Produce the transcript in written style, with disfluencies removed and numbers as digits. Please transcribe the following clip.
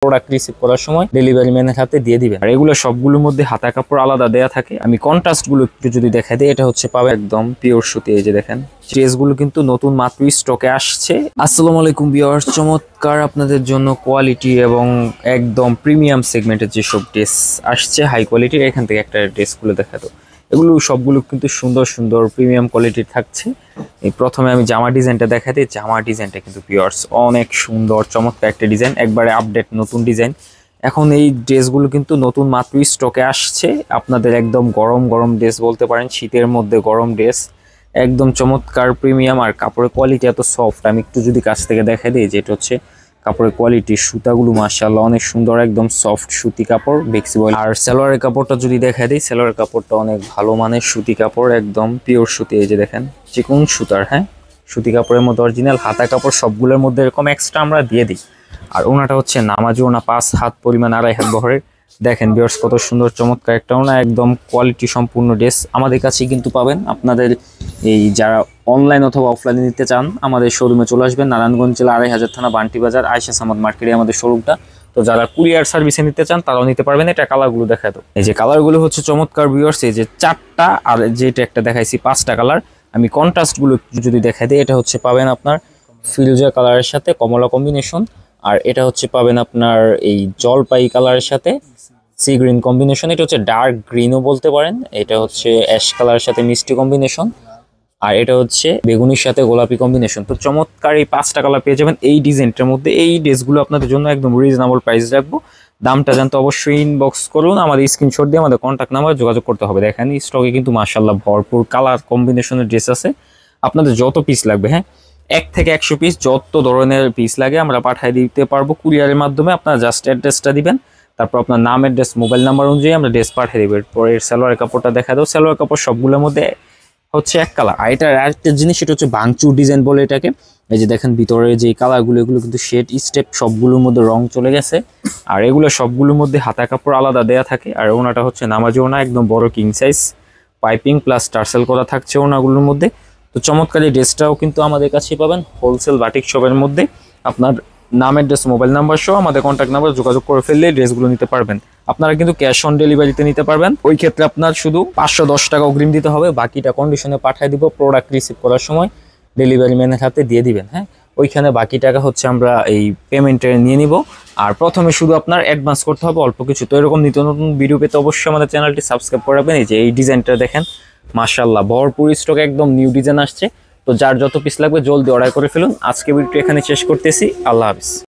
Product receive করার সময় delivery ম্যানের হাতে দিয়ে দিবেন। আর এগুলো সবগুলোর মধ্যে হাতা কাপড় আলাদা দেয়া থাকে। আমি কন্ট্রাস্ট গুলো একটু যদি দেখাই দিই, এটা হচ্ছে পাবে একদম পিওর সুতি। এই যে দেখেন ড্রেসগুলো কিন্তু নতুন মাত্র স্টকে আসছে। আসসালামু আলাইকুম ভিউয়ার্স, চমৎকার আপনাদের জন্য কোয়ালিটি এবং একদম প্রিমিয়াম সেগমেন্টের যেসব ড্রেস আসছে হাই কোয়ালিটির, এখান থেকে একটা ড্রেসগুলো দেখাতো। এগুলো সবগুলো কিন্তু সুন্দর সুন্দর প্রিমিয়াম কোয়ালিটির থাকছে। এই প্রথমে আমি জামা ডিজাইনটা দেখাই দিই। জামা ডিজাইনটা কিন্তু ভিউয়ার্স অনেক সুন্দর চমৎকার একটা ডিজাইন, একবারে আপডেট নতুন ডিজাইন। এখন এই ড্রেসগুলো কিন্তু নতুন মাত্র স্টকে আসছে। আপনাদের একদম গরম গরম ড্রেস বলতে পারেন, শীতের মধ্যে গরম ড্রেস, একদম চমৎকার প্রিমিয়াম। আর কাপড়ের কোয়ালিটি এত সফট, আমি একটু যদি কাছ থেকে দেখাই দিই, যেটা হচ্ছে কাপড়ের কোয়ালিটি, সুতাগুলো মাশাআল্লাহ অনেক সুন্দর, একদম সফট সুতি কাপড় ফ্লেক্সিবল। আর সালোয়ারের কাপড়টা যদি দেখাই দিই, সালোয়ারের কাপড়টা অনেক ভালো মানের সুতি কাপড়, একদম পিওর সুতি। এই যে দেখেন চিকন সুতার, হ্যাঁ সুতি কাপড়ের মধ্যে অরিজিনাল। হাতা কাপড় সবগুলোর মধ্যে এরকম এক্সট্রা আমরা দিয়ে দিই। আর ওনাটা হচ্ছে নামাজি ওনা, 5 হাত পরিমাণ, 2.5 হাত বহরের। দেখেন ভিউয়ার্স কত সুন্দর চমৎকার একটা ওনা, একদম কোয়ালিটি সম্পূর্ণ ড্রেস আমাদের কাছেই কিন্তু পাবেন। আপনাদের এই যারা অনলাইন অথবা অফলাইনে নিতে চান, আমাদের শোরুমে চলে আসবেন। নারায়ণগঞ্জ জেলা 2.5 থানা বান্টি বাজার আয়েশা সামাদ মার্কেটে আমাদের শোরুমটা। তো যারা কুরিয়ার সার্ভিসে নিতে চান তারাও নিতে পারবেন। এটা কালারগুলো দেখাতো, এই যে কালারগুলো হচ্ছে চমৎকার ভিউয়ার্স। এই যে 4টা, আর যেটা একটা দেখাইছি 5টা কালার। আমি কন্ট্রাস্টগুলো যদি দেখাই দিই, এটা হচ্ছে পাবেন আপনার ফিরোজা কালারের সাথে কমলা কম্বিনেশন। আর এটা হচ্ছে পাবেন আপনার এই জলপাই কালারের সাথে সি গ্রিন কম্বিনেশন। এটা হচ্ছে ডার্ক গ্রিনও বলতে পারেন। এটা হচ্ছে অ্যাশ কালারের সাথে মিষ্টি কম্বিনেশন। আর এটা হচ্ছে বেগুনির সাথে গোলাপি কম্বিনেশন। তো চমৎকার এই 5টা কালার পেয়ে যাবেন এই ডিজাইনটার মধ্যে। এই ড্রেসগুলো আপনাদের জন্য একদম রিজনেবল প্রাইস রাখবো। দামটা জানতে অবশ্যই ইনবক্স করুন, আমাদের স্ক্রিনশট দিয়ে আমাদের কন্ট্যাক্ট নাম্বারে যোগাযোগ করতে হবে। দেখেন স্টকে কিন্তু মাশাআল্লাহ ভরপুর কালার কম্বিনেশনের ড্রেস আছে। আপনাদের যত পিস লাগবে, হ্যাঁ 1 থেকে 100 পিস, যত ধরনের পিস লাগে আমরা পাঠিয়ে দিতে পারবো কুরিয়ারের মাধ্যমে। আপনারা জাস্ট অ্যাড্রেসটা দিবেন, তারপর আপনার নাম, অ্যাড্রেস, মোবাইল নাম্বার অনুযায়ী আমরা ড্রেস পাঠিয়ে দেবো। এরপরে সালোয়ারের কাপড়টা দেখা দাও। সালোয়ার কাপড় সবগুলোর মধ্যে হচ্ছে এক কালার। আর এটা আরেকটা জিনিস, সেটা হচ্ছে ভাঙচুর ডিজাইন বলে এটাকে। এই যে দেখেন ভিতরে যে কালারগুলো, এগুলো কিন্তু শেড স্টেপ সবগুলোর মধ্যে রং চলে গেছে। আর এগুলো সবগুলোর মধ্যে হাতা কাপড় আলাদা দেয়া থাকে। আর ওনাটা হচ্ছে নামাজি ওনা, একদম বড় king size, piping plus tassel করা থাকছে ওনাগুলোর মধ্যে। তো চমৎকার এই ড্রেসটাও কিন্তু আমাদের কাছেই পাবেন হোলসেল বাটিক শপের মধ্যে। আপনার নাম, অ্যাড্রেস, মোবাইল নাম্বার সহ আমাদের কন্ট্যাক্ট নাম্বার যোগাযোগ করে ফেললে ড্রেসগুলো নিতে পারবেন। আপনারা কিন্তু ক্যাশ অন ডেলিভারিতে নিতে পারবেন। ওই ক্ষেত্রে আপনার শুধু 510 টাকা অগ্রিম দিতে হবে, বাকিটা কন্ডিশনে পাঠিয়ে দিব। প্রোডাক্ট রিসিভ করার সময় ডেলিভারি ম্যানের হাতে দিয়ে দিবেন। হ্যাঁ ওইখানে বাকি টাকা হচ্ছে আমরা এই পেমেন্টে নিয়ে নিব। আর প্রথমে শুধু আপনার অ্যাডভান্স করতে হবে অল্প কিছু। তো এরকম নিত্য নতুন ভিডিও পেতে অবশ্যই আমাদের চ্যানেলটি সাবস্ক্রাইব করে রাখবেন। এই যে এই ডিজাইনটা দেখেন মাশাআল্লাহ ভরপুর স্টক, একদম নিউ ডিজাইন আসছে। তো যার যত পিস লাগবে জলদি অর্ডার করে ফেলুন। আজকে ভিডিওটি এখানে শেষ করতেছি। আল্লাহ হাফেজ।